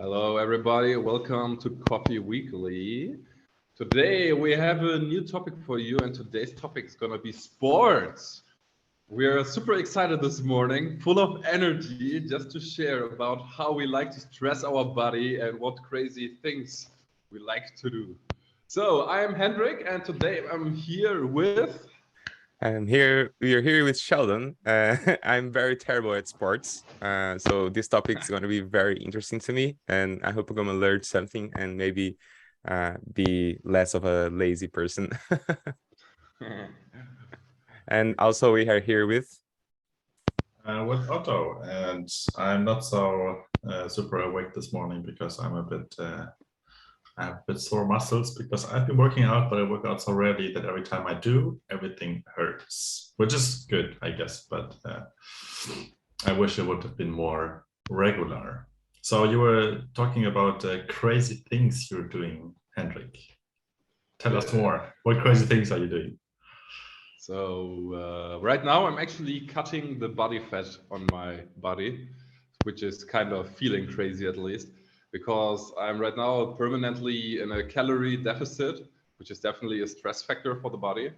Hello, everybody. Welcome to Coffee Weekly. Today we have a new topic for you, and today's topic is going to be sports. We're super excited this morning, full of energy, just to share about how we like to stress our body and what crazy things we like to do. So, I am Hendrik, and today I'm here with. We're here with Sheldon. I'm very terrible at sports. So this topic is going to be very interesting to me. And I hope I'm going to learn something and maybe be less of a lazy person. And also we are here with Otto, and I'm not so super awake this morning because I have a bit sore muscles because I've been working out, but I work out so rarely that every time I do, everything hurts, which is good, I guess, but I wish it would have been more regular. So you were talking about crazy things you're doing, Hendrik. Tell us more. What crazy things are you doing? So right now I'm actually cutting the body fat on my body, which is kind of feeling crazy at least, because I'm right now permanently in a calorie deficit, which is definitely a stress factor for the body.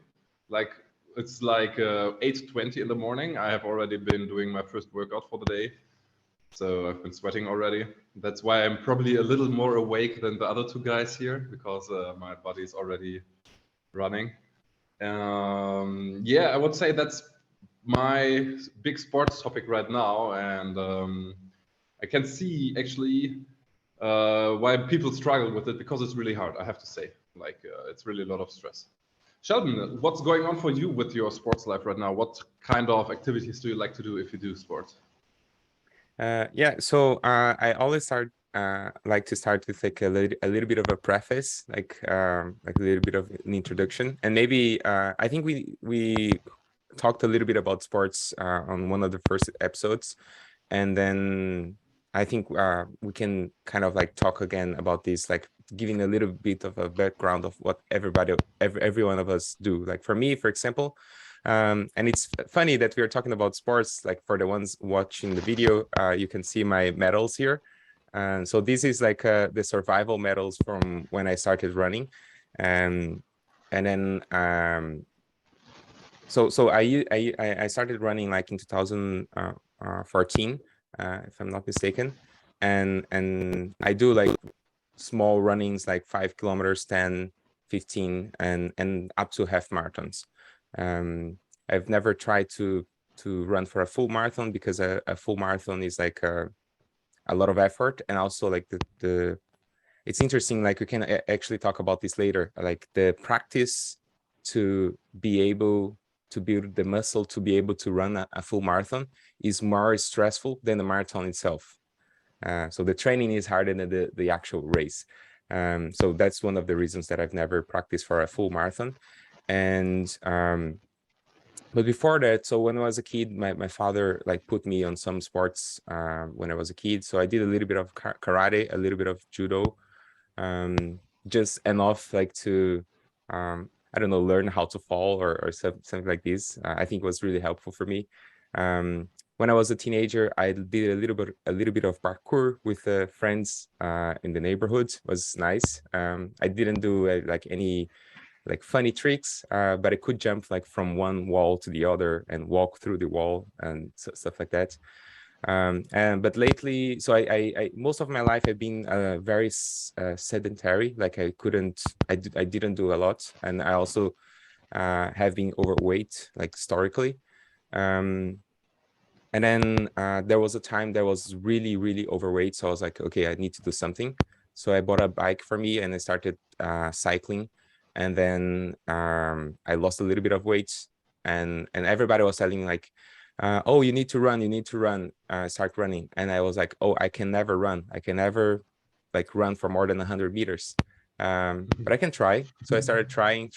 Like it's like 8:20 in the morning. I have already been doing my first workout for the day, so I've been sweating already. That's why I'm probably a little more awake than the other two guys here, because my body is already running. Yeah, I would say that's my big sports topic right now, and I can see actually why people struggle with it because it's really hard. I have to say, like it's really a lot of stress. Sheldon, what's going on for you with your sports life right now? What kind of activities do you like to do if you do sports? I always like to start with like a little bit of a preface, like a little bit of an introduction, and maybe I think we talked a little bit about sports on one of the first episodes, and then I think we can kind of like talk again about this, like giving a little bit of a background of what every one of us do. Like for me, for example, and it's funny that we are talking about sports. Like for the ones watching the video, you can see my medals here. And so this is like the survival medals from when I started running, and then I started running like in 2014, if I'm not mistaken, and I do like small runnings like 5 kilometers, 10, 15, and up to half marathons. I've never tried to run for a full marathon because a full marathon is like a lot of effort, and also like the it's interesting, like we can actually talk about this later, like the practice to be able to build the muscle to be able to run a full marathon is more stressful than the marathon itself. So the training is harder than the actual race. So that's one of the reasons that I've never practiced for a full marathon. And but before that, so when I was a kid, my father like put me on some sports when I was a kid. So I did a little bit of karate, a little bit of judo, just enough like to I don't know, learn how to fall or something like this. I think was really helpful for me. When I was a teenager, I did a little bit of parkour with friends in the neighborhood. It was nice. I didn't do like any like funny tricks, but I could jump like from one wall to the other and walk through the wall and stuff like that. But lately, so I most of my life I've been very sedentary. Like I didn't do a lot, and I also have been overweight, like historically. And then there was a time that I was really overweight, so I was like, okay, I need to do something. So I bought a bike for me and I started cycling, and then I lost a little bit of weight, and everybody was telling me like, oh, you need to run, start running. And I was like, oh, I can never run. I can never like run for more than 100 meters. But I can try. So I started trying,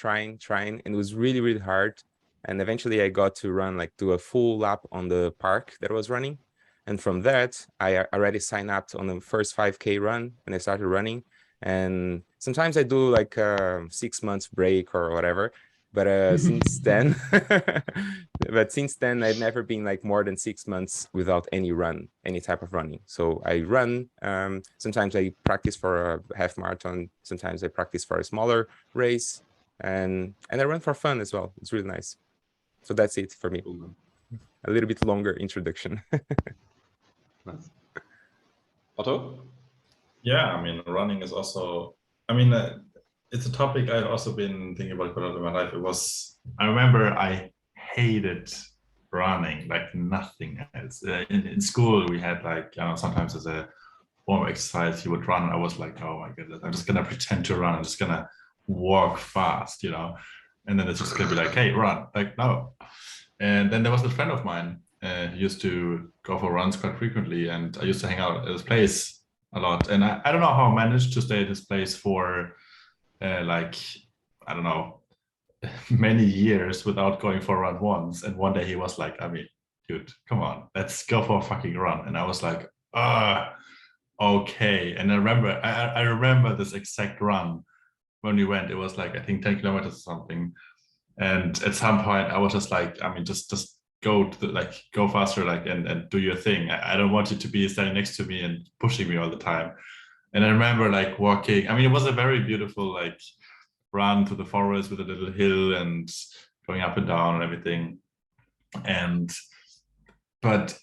and it was really hard. And eventually I got to run like do a full lap on the park that I was running. And from that, I already signed up on the first 5K run and I started running. And sometimes I do like a 6 months break or whatever. But since then, I've never been like more than 6 months without any type of running. So I run. Sometimes I practice for a half marathon. Sometimes I practice for a smaller race, and I run for fun as well. It's really nice. So that's it for me. A little bit longer introduction. Nice. Otto? Yeah, I mean, running is also, I mean, it's a topic I've also been thinking about quite a lot in my life. I remember I hated running like nothing else. In school, we had like, sometimes as a form of exercise, you would run. I was like, oh my goodness, I'm just going to pretend to run. I'm just going to walk fast, and then it's just going to be like, hey, run. Like, no. And then there was a friend of mine who used to go for runs quite frequently. And I used to hang out at his place a lot. And I don't know how I managed to stay at his place for like, I don't know, many years without going for a run once. And one day he was like, I mean, dude, come on, let's go for a fucking run. And I was like, okay. And I remember this exact run when we went. It was like, I think 10 kilometers or something. And at some point I was just like, I mean, just go go faster, and do your thing. I don't want you to be standing next to me and pushing me all the time. And I remember like walking. I mean, it was a very beautiful like run through the forest with a little hill and going up and down and everything. But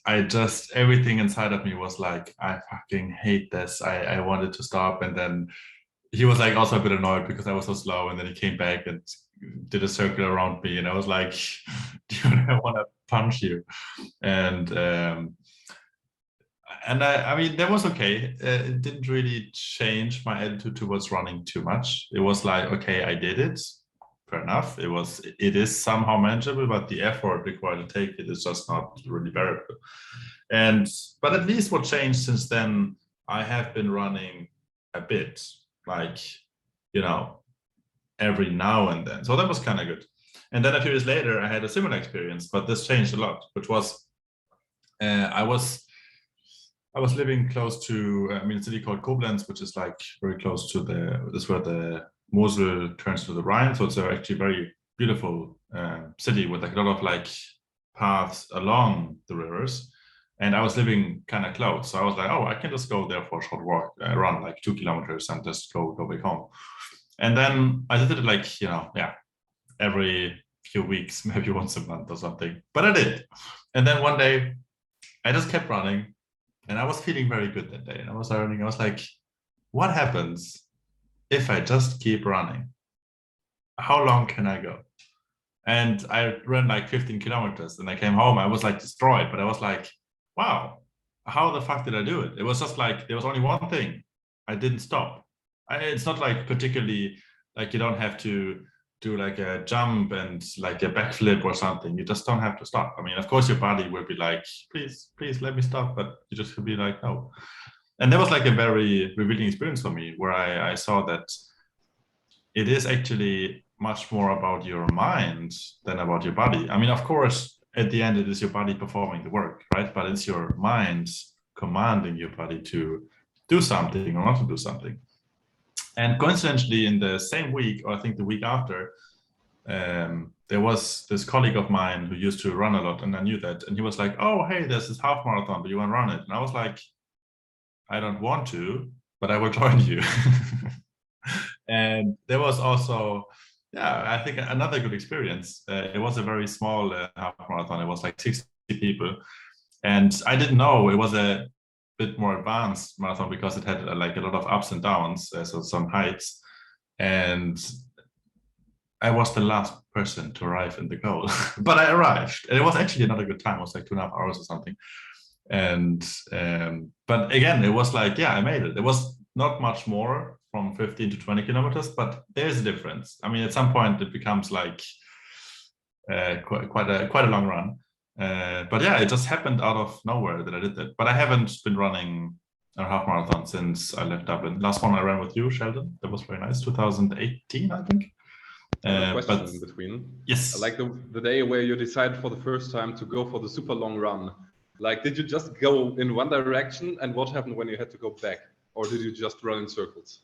everything inside of me was like, I fucking hate this. I wanted to stop. And then he was like also a bit annoyed because I was so slow. And then he came back and did a circle around me. And I was like, dude, I want to punch you. And I mean, that was okay. It didn't really change my attitude towards running too much. It was like, okay, I did it. Fair enough. It is somehow manageable, but the effort required to take it is just not really bearable. But at least what changed since then, I have been running a bit, like, every now and then. So that was kind of good. And then a few years later, I had a similar experience, but this changed a lot, which was, I was living close to, a city called Koblenz, which is like very close to this where the Mosel turns to the Rhine. So it's actually very beautiful city with like a lot of like paths along the rivers. And I was living kind of close. So I was like, oh, I can just go there for a short walk, run like 2 kilometers and just go back home. And then I did it like, every few weeks, maybe once a month or something, but I did. And then one day I just kept running and I was feeling very good that day. And I was running, I was like, what happens if I just keep running? How long can I go? And I ran like 15 kilometers and I came home. I was like destroyed, but I was like, wow, how the fuck did I do it? It was just like, there was only one thing. I didn't stop. It's not like particularly like you don't have to do like a jump and like a backflip or something. You just don't have to stop. I mean, of course your body will be like, please let me stop, but you just will be like, no. And that was like a very revealing experience for me, where I saw that it is actually much more about your mind than about your body. I mean, of course, at the end, it is your body performing the work, right? But it's your mind commanding your body to do something or not to do something. And coincidentally, in the same week, or I think the week after, there was this colleague of mine who used to run a lot, and I knew that. And he was like, oh, hey, there's this half marathon, do you want to run it? And I was like, I don't want to, but I will join you. And there was also, I think another good experience. It was a very small half marathon. It was like 60 people. And I didn't know it was a bit more advanced marathon because it had like a lot of ups and downs, so some heights. And I was the last person to arrive in the goal, but I arrived. And it was actually another good time. It was like 2.5 hours or something. And but again, it was like, I made it. It was not much more from 15 to 20 kilometers, but there's a difference. I mean, at some point it becomes like quite a long run. But it just happened out of nowhere that I did that. But I haven't been running a half marathon since I left Dublin. Last one I ran with you, Sheldon. That was very nice. 2018, I think. Question in between. Yes. Like the day where you decided for the first time to go for the super long run. Like, did you just go in one direction, and what happened when you had to go back? Or did you just run in circles?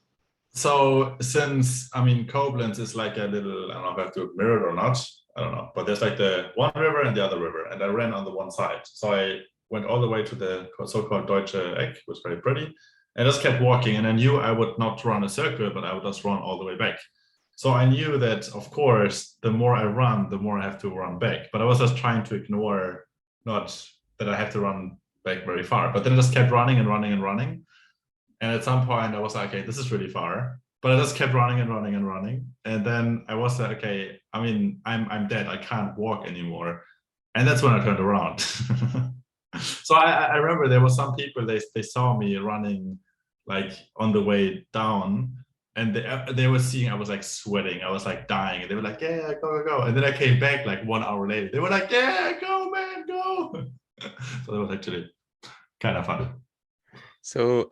So since, I mean, Koblenz is like a little, I don't know if I have to mirror it or not, I don't know, but there's like the one river and the other river, and I ran on the one side. So I went all the way to the so-called Deutsche Eck, was very pretty, and just kept walking. And I knew I would not run a circle, but I would just run all the way back. So I knew that, of course, the more I run, the more I have to run back. But I was just trying to ignore not that I have to run back very far. But then I just kept running and running and running. And at some point I was like, okay, this is really far. But I just kept running and running and running. And then I was like, okay, I mean, I'm dead. I can't walk anymore. And that's when I turned around. So I remember there were some people, they saw me running like on the way down, and they were seeing I was like sweating, I was like dying, and they were like, yeah, go, go, go. And then I came back like 1 hour later. They were like, yeah, go, man, go. So that was actually kind of fun. So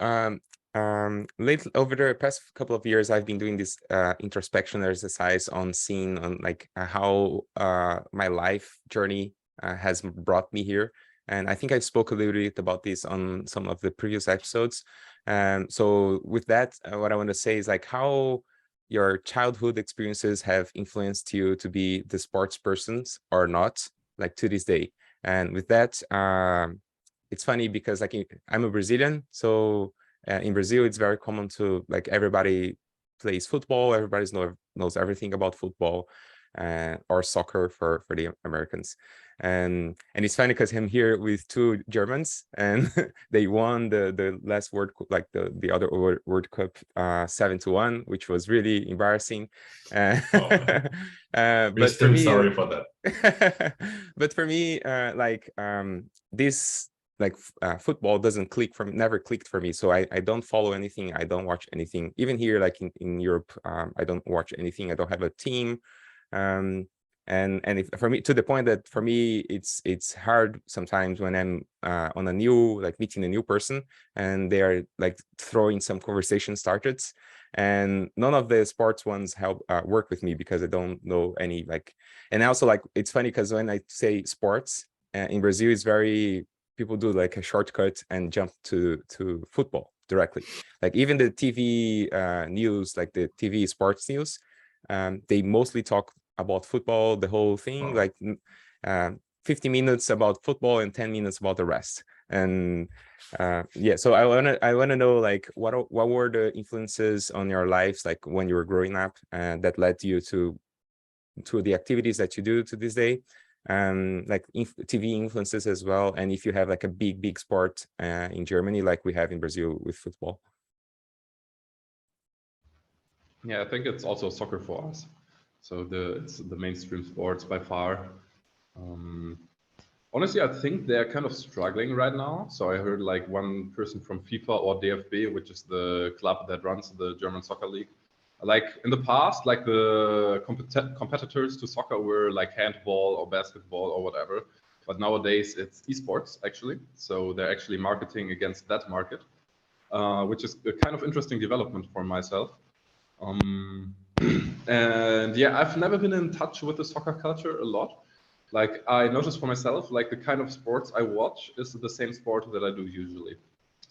late over the past couple of years, I've been doing this introspection exercise on seeing on like how my life journey has brought me here. And I think I spoke a little bit about this on some of the previous episodes. So with that, what I want to say is like how your childhood experiences have influenced you to be the sports persons or not, like to this day. And with that, it's funny because like I'm a Brazilian, so in Brazil it's very common to like everybody plays football, everybody knows everything about football or soccer for the Americans. And it's funny because I'm here with two Germans, and they won the last World Cup, like the other World Cup 7-1, which was really embarrassing. We're But still for me, sorry for that. but for me, this like football doesn't never clicked for me. So I don't follow anything. I don't watch anything. Even here, like in Europe, I don't watch anything. I don't have a team. And for me, to the point that for me, it's hard sometimes when I'm on a new, like meeting a new person, and they are like throwing some conversation started, and none of the sports ones help work with me because I don't know any like. And also like it's funny because when I say sports in Brazil, it's very, people do like a shortcut and jump to football directly. Like even the TV news, like the TV sports news, they mostly talk about football, the whole thing, like 50 minutes about football and 10 minutes about the rest. And yeah, so I wanna know like what were the influences on your lives like when you were growing up that led you to the activities that you do to this day, like TV influences as well, and if you have like a big sport in Germany like we have in Brazil with football. Yeah, I think it's also soccer for us. So it's the mainstream sports by far. Honestly, I think they're kind of struggling right now. So I heard like one person from FIFA or DFB, which is the club that runs the German soccer league. Like in the past, like the competitors to soccer were like handball or basketball or whatever. But nowadays it's esports actually. So they're actually marketing against that market, which is a kind of interesting development for myself. And yeah, I've never been in touch with the soccer culture a lot. Like I noticed for myself, like the kind of sports I watch is the same sport that I do usually.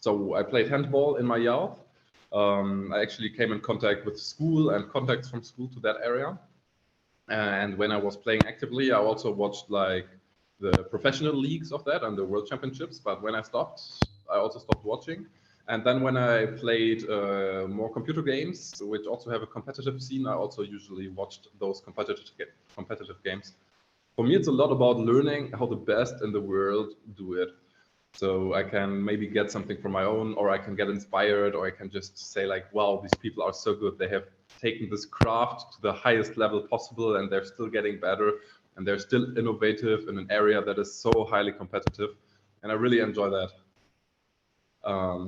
So I played handball in my youth. I actually came in contact with school and contacts from school to that area. And when I was playing actively, I also watched like the professional leagues of that and the world championships. But when I stopped, I also stopped watching. And then when I played more computer games, which also have a competitive scene, I also usually watched those competitive games. For me, it's a lot about learning how the best in the world do it. So I can maybe get something from my own, or I can get inspired, or I can just say like, wow, these people are so good. They have taken this craft to the highest level possible, and they're still getting better, and they're still innovative in an area that is so highly competitive. And I really enjoy that.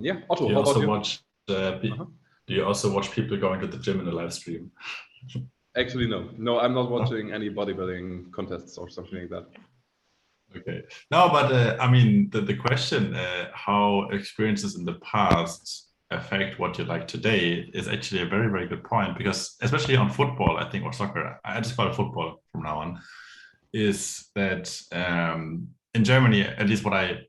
Yeah, Otto, how about you? Do you also watch people going to the gym in a live stream? Actually, no. No, I'm not watching any bodybuilding contests or something like that. Okay. No, but I mean, the question, how experiences in the past affect what you like today is actually a very, very good point, because especially on football, I think, or soccer, I just call it football from now on, is that in Germany, at least what I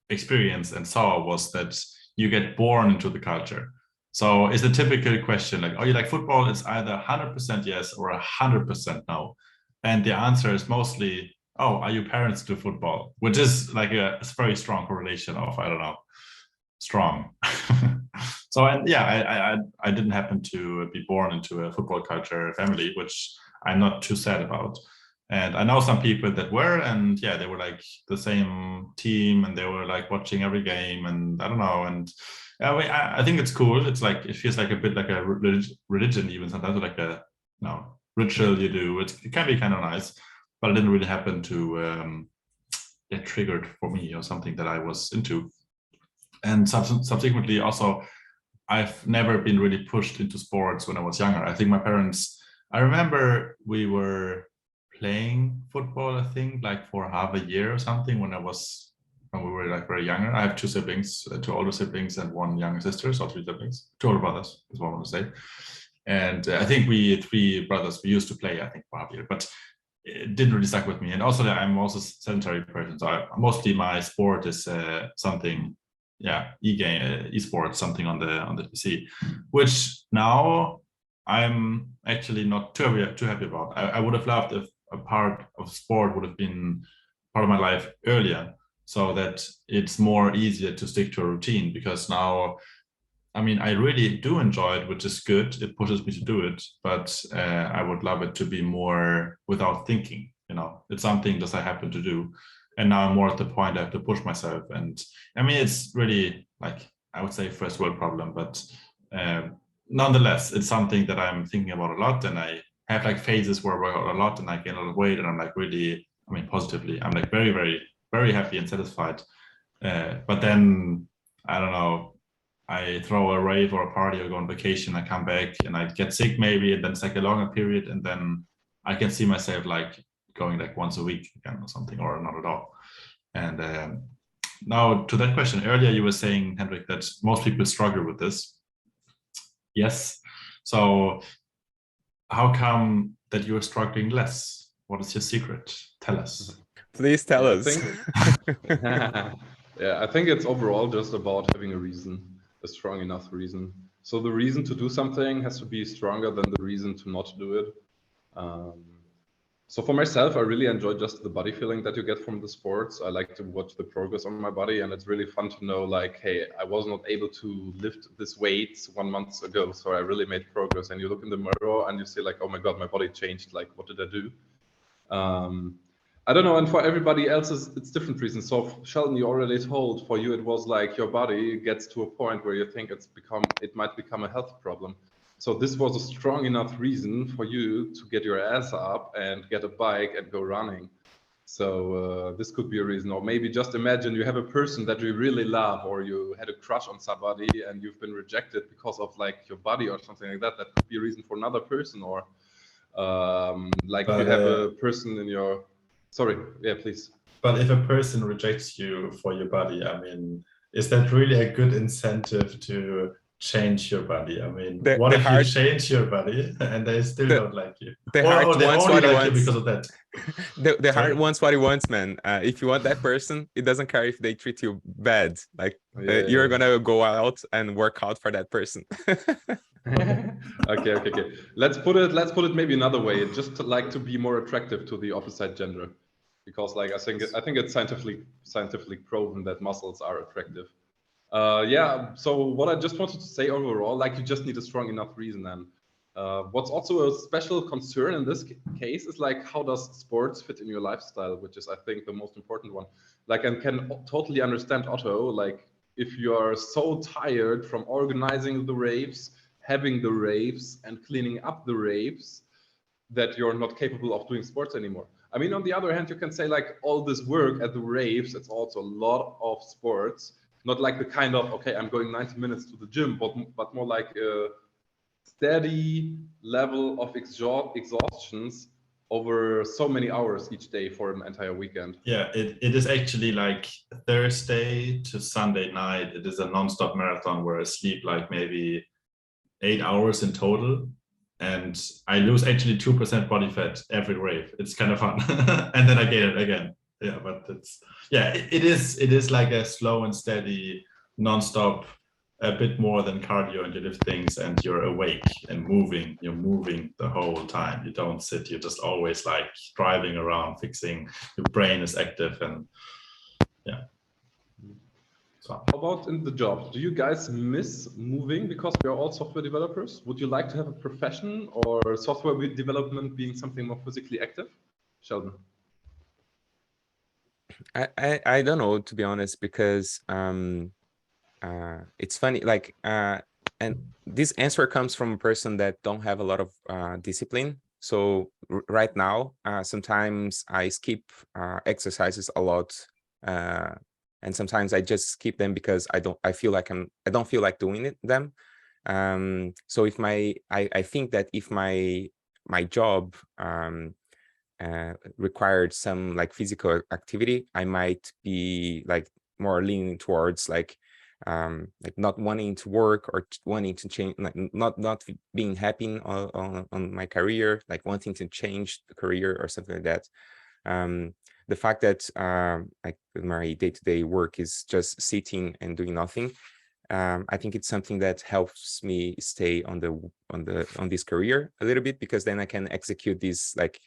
experienced and saw was that you get born into the culture. So it's the typical question, like, oh, you like football? It's either 100% yes or 100% no. And the answer is mostly, oh, are you parents to football? Which is like a very strong correlation of, I don't know, strong. So, and yeah, I didn't happen to be born into a football culture family, which I'm not too sad about. And I know some people that were, and yeah, they were like the same team, and they were like watching every game, and I don't know, and I think it's cool. It's like, it feels like a bit like a religion, even sometimes, like a ritual you do. It can be kind of nice, but it didn't really happen to get triggered for me or something that I was into. And subsequently, also, I've never been really pushed into sports when I was younger. I think my parents, I remember we were playing football, I think, like for half a year or something when we were like very younger. I have two siblings, two older siblings and one younger sister, so three siblings, two older brothers is what I want to say. And I think we three brothers, we used to play, I think, for half a year, but it didn't really stuck with me. And also I'm also a sedentary person, so mostly my sport is something, esports, something on the PC, which now I'm actually not too happy about. I would have loved if a part of sport would have been part of my life earlier, so that it's more easier to stick to a routine, because now, I mean, I really do enjoy it, which is good. It pushes me to do it, but I would love it to be more without thinking. It's something that I happen to do, and now I'm more at the point I have to push myself. And I mean, it's really, like, I would say first world problem, but nonetheless, it's something that I'm thinking about a lot, and I have like phases where I work out a lot and I gain a lot of weight, and I'm like really, I mean, positively, I'm like very, very, very happy and satisfied. But then, I don't know, I throw a rave or a party or go on vacation, I come back and I get sick maybe, and then it's like a longer period, and then I can see myself like going like once a week again or something, or not at all. And now to that question, earlier you were saying, Hendrik, that most people struggle with this. Yes. So how come that you are struggling less? What is your secret? Tell us. Please tell us. I think it's overall just about having a reason, a strong enough reason. So the reason to do something has to be stronger than the reason to not do it. So for myself, I really enjoy just the body feeling that you get from the sports. I like to watch the progress on my body, and it's really fun to know, like, hey, I was not able to lift this weight 1 month ago, so I really made progress. And you look in the mirror and you see like, oh my God, my body changed. Like, what did I do? I don't know, and for everybody else, it's different reasons. So Sheldon, you already told, for you it was like your body gets to a point where you think it might become a health problem. So this was a strong enough reason for you to get your ass up and get a bike and go running. So this could be a reason. Or maybe just imagine you have a person that you really love, or you had a crush on somebody and you've been rejected because of like your body or something like that. That could be a reason for another person. Or you have a person in your... Sorry, yeah, please. But if a person rejects you for your body, I mean, is that really a good incentive to change your body? I mean, what if you change your body and they still don't like you? The heart wants what it wants because of that. The heart wants what it wants, man. If you want that person, it doesn't care if they treat you bad. Like you're gonna go out and work out for that person. Okay. Let's put it maybe another way. Just to be more attractive to the opposite gender, because like I think it's scientifically proven that muscles are attractive. So what I just wanted to say overall, like, you just need a strong enough reason. And what's also a special concern in this case is like, how does sports fit in your lifestyle, which is, I think, the most important one. Like, I can totally understand Otto, like, if you are so tired from organizing the raves, having the raves and cleaning up the raves, that you're not capable of doing sports anymore. I mean, on the other hand, you can say like, all this work at the raves, it's also a lot of sports. Not like the kind of, okay, I'm going 90 minutes to the gym, but more like a steady level of exhaustions over so many hours each day for an entire weekend. Yeah, it is actually like Thursday to Sunday night. It is a non-stop marathon where I sleep like maybe 8 hours in total. And I lose actually 2% body fat every rave. It's kind of fun. And then I gain it again. Yeah, but it is like a slow and steady, non-stop a bit more than cardio, and you lift things and you're awake and moving. You're moving the whole time. You don't sit. You're just always like driving around, fixing. Your brain is active, and yeah. So. How about in the job? Do you guys miss moving because we are all software developers? Would you like to have a profession or software development being something more physically active? Sheldon. I don't know, to be honest, because it's funny, like and this answer comes from a person that don't have a lot of discipline. So right now, sometimes I skip exercises a lot, and sometimes I just skip them because I don't feel like doing them. So if I think that if my job required some like physical activity, I might be like more leaning towards like not wanting to work or wanting to change, like not being happy on my career, like wanting to change the career or something like that. The fact that like my day-to-day work is just sitting and doing nothing, I think it's something that helps me stay on this career a little bit, because then I can execute this like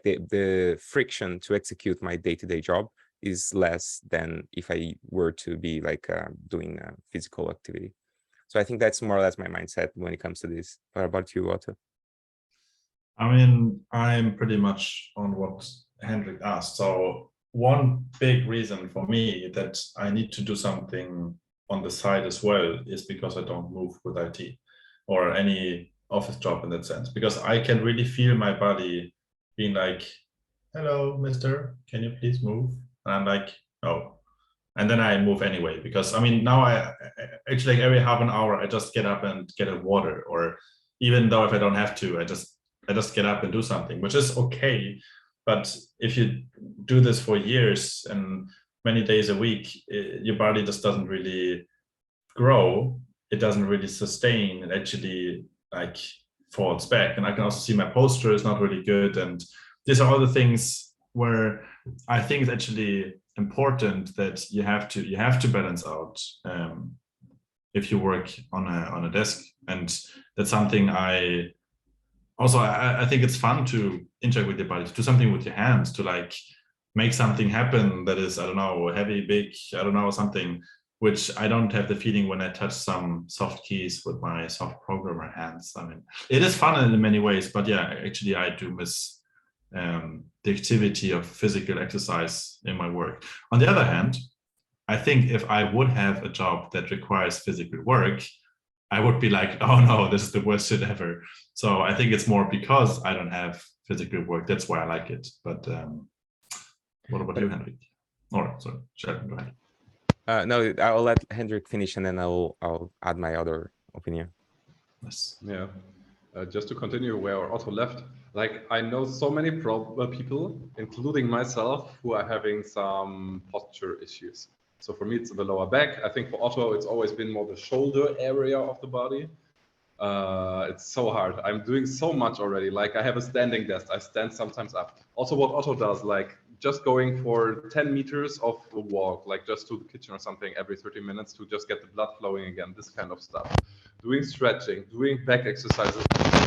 the friction to execute my day-to-day job is less than if I were to be like doing physical activity. So I think that's more or less my mindset when it comes to this. What about you, Otto? I mean, I'm pretty much on what Hendrik asked. So one big reason for me that I need to do something on the side as well is because I don't move with IT or any office job in that sense, because I can really feel my body being like, hello, mister, can you please move? And I'm like, no. And then I move anyway, because I mean, now I actually like every half an hour, I just get up and get a water, or even though if I don't have to, I just get up and do something, which is okay. But if you do this for years and many days a week, your body just doesn't really grow. It doesn't really sustain. It actually like falls back. And I can also see my posture is not really good. And these are all the things where I think it's actually important that you have to balance out if you work on a desk. And that's something I think it's fun to interact with your body, to do something with your hands, to like make something happen that is, I don't know, heavy, big, I don't know, something which I don't have the feeling when I touch some soft keys with my soft programmer hands. I mean, it is fun in many ways, but yeah, actually I do miss the activity of physical exercise in my work. On the other hand, I think if I would have a job that requires physical work, I would be like, oh no, this is the worst shit ever. So I think it's more because I don't have physical work. That's why I like it. But what about you, Hendrik? Or sorry, Sheldon, go ahead. No, I'll let Hendrik finish, and then I'll add my other opinion. Yes. Yeah. Just to continue where Otto left, like I know so many people, including myself, who are having some posture issues. So for me, it's the lower back. I think for Otto, it's always been more the shoulder area of the body. It's so hard. I'm doing so much already. Like I have a standing desk. I stand sometimes up. Also what Otto does, like just going for 10 meters of a walk, like just to the kitchen or something every 30 minutes to just get the blood flowing again, this kind of stuff. Doing stretching, doing back exercises.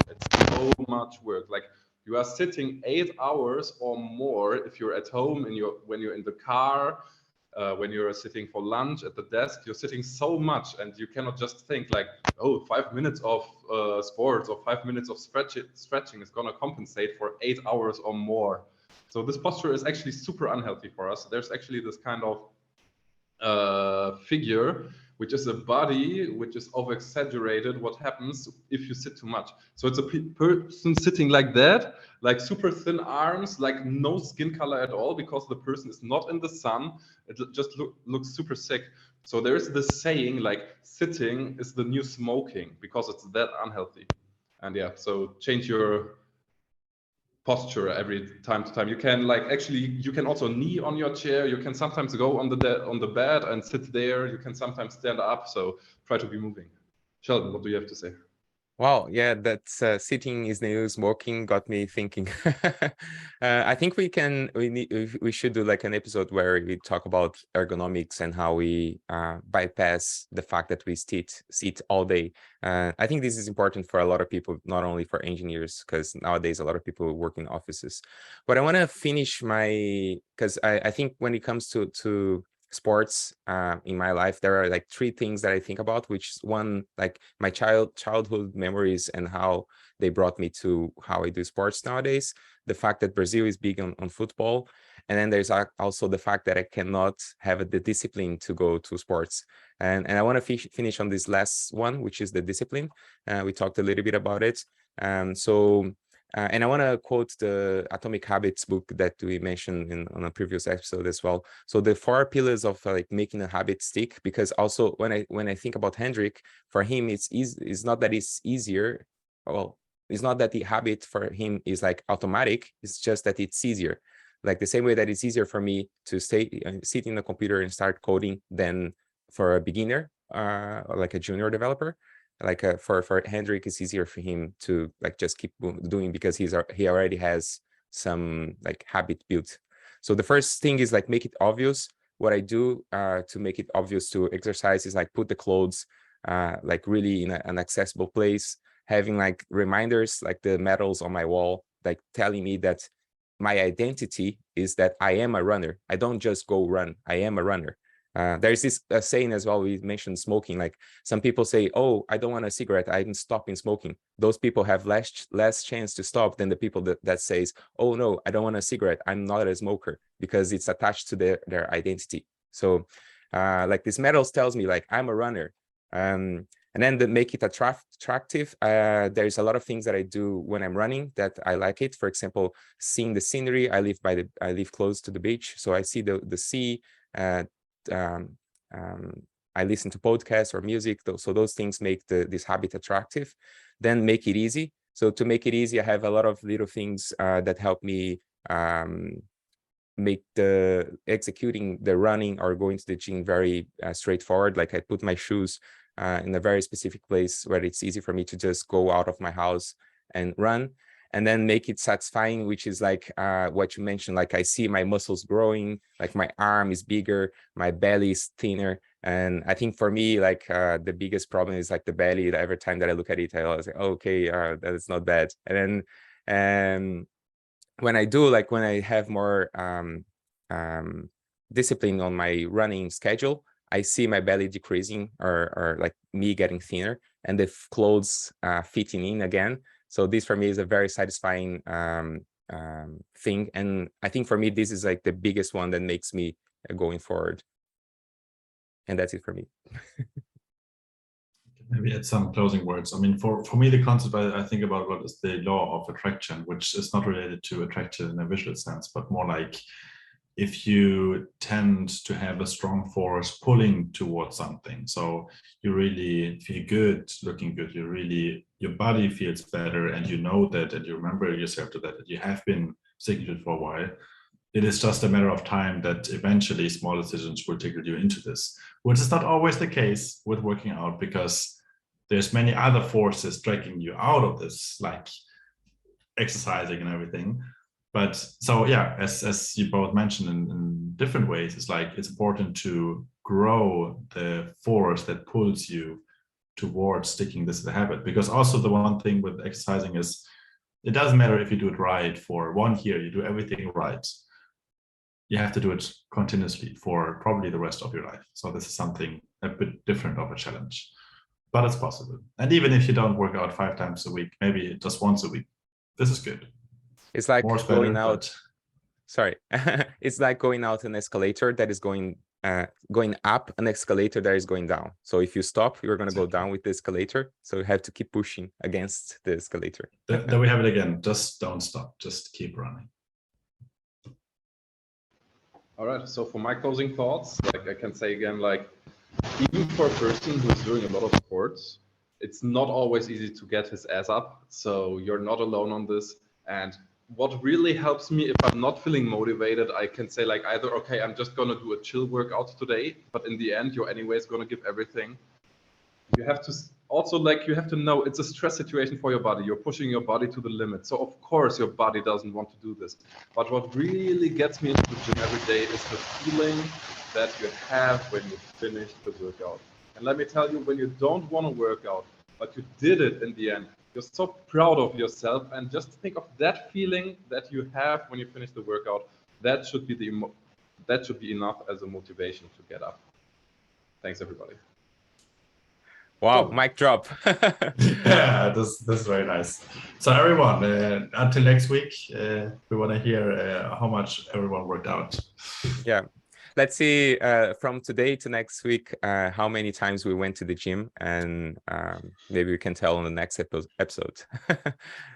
It's so much work. Like you are sitting 8 hours or more if you're at home and when you're in the car, when you're sitting for lunch at the desk, you're sitting so much and you cannot just think like, oh, 5 minutes of sports or 5 minutes of stretching is going to compensate for 8 hours or more. So this posture is actually super unhealthy for us. There's actually this kind of figure, which is a body which is over-exaggerated what happens if you sit too much. So it's a person sitting like that, like super thin arms, like no skin color at all, because the person is not in the sun. It just looks super sick. So there is this saying like sitting is the new smoking because it's that unhealthy. And yeah, so change your posture every time to time. You can you can also knee on your chair. You can sometimes go on the bed and sit there. You can sometimes stand up. So try to be moving. Sheldon, what do you have to say? Wow, yeah, that's sitting is new smoking got me thinking. I think we should do like an episode where we talk about ergonomics and how we bypass the fact that we sit all day. I think this is important for a lot of people, not only for engineers, because nowadays a lot of people work in offices. But I want to finish because I think when it comes to sports in my life, there are like three things that I think about, which is one, like my childhood memories and how they brought me to how I do sports nowadays, the fact that Brazil is big on football, and then there's also the fact that I cannot have the discipline to go to sports. And I want to finish on this last one, which is the discipline. We talked a little bit about it. And I want to quote the Atomic Habits book that we mentioned on a previous episode as well. So the 4 pillars of like making a habit stick, because also when I think about Hendrik, for him, it's easy. It's not that it's easier. Well, it's not that the habit for him is like automatic. It's just that it's easier. Like the same way that it's easier for me to sit in the computer and start coding than for a beginner, or like a junior developer. Like for Hendrik, it's easier for him to like just keep doing because he already has some like habit built. So the first thing is like make it obvious. What I do to make it obvious to exercise is like put the clothes like really in an accessible place, having like reminders like the medals on my wall, like telling me that my identity is that I am a runner. I don't just go run. I am a runner. There's this saying as well, we mentioned smoking, like some people say, oh, I don't want a cigarette, I'm stopping smoking. Those people have less chance to stop than the people that says, oh no, I don't want a cigarette, I'm not a smoker, because it's attached to their identity. So like this medals tells me like I'm a runner. And then to make it attractive, there's a lot of things that I do when I'm running that I like it. For example, seeing the scenery. I live close to the beach, so I see the sea. I listen to podcasts or music, so those things make this habit attractive. Then make it easy. So to make it easy, I have a lot of little things that help me make the executing the running or going to the gym very straightforward. Like I put my shoes in a very specific place where it's easy for me to just go out of my house and run. And then make it satisfying, which is like what you mentioned, like I see my muscles growing, like my arm is bigger, my belly is thinner. And I think for me, like the biggest problem is like the belly. Every time that I look at it, I was like, oh, okay, that is not bad. And then when I have more discipline on my running schedule, I see my belly decreasing or like me getting thinner and the clothes fitting in again. So this for me is a very satisfying thing. And I think for me, this is like the biggest one that makes me going forward. And that's it for me. Maybe add some closing words. I mean, for me, the concept I think about what is the law of attraction, which is not related to attraction in a visual sense, but more like if you tend to have a strong force pulling towards something, so you really feel good, looking good, your body feels better, and you know that, and you remember yourself to that you have been sticking to it for a while. It is just a matter of time that eventually small decisions will tickle you into this, which is not always the case with working out, because there's many other forces dragging you out of this, like exercising and everything. But so yeah, as you both mentioned in different ways, it's like it's important to grow the force that pulls you towards sticking this as a habit. Because also the one thing with exercising is it doesn't matter if you do it right for 1 year, you do everything right. You have to do it continuously for probably the rest of your life. So this is something a bit different of a challenge, but it's possible. And even if you don't work out 5 times a week, maybe just once a week, this is good. It's like going out. Sorry, it's like going out an escalator that is going up an escalator that is going down. So if you stop, you're going to go down with the escalator. So you have to keep pushing against the escalator. There we have it again. Just don't stop. Just keep running. All right. So for my closing thoughts, like I can say again, like even for a person who's doing a lot of sports, it's not always easy to get his ass up. So you're not alone on this. And what really helps me if I'm not feeling motivated, I can say like either, okay, I'm just going to do a chill workout today, but in the end, you're anyways going to give everything. You have to also, like, you have to know it's a stress situation for your body. You're pushing your body to the limit. So of course your body doesn't want to do this. But what really gets me into the gym every day is the feeling that you have when you finish the workout. And let me tell you, when you don't want to work out, but you did it in the end, you're so proud of yourself. And just think of that feeling that you have when you finish the workout. That should be enough as a motivation to get up. Thanks, everybody. Wow, So, mic drop. Yeah, this is very nice. So everyone, until next week, we want to hear how much everyone worked out. Yeah, let's see from today to next week how many times we went to the gym, and maybe we can tell on the next episode.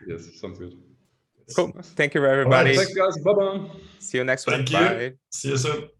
yes, sounds good. Cool. Thank you, everybody. Thanks, guys. Bye-bye. See you next one. Thank you. Bye. See you soon.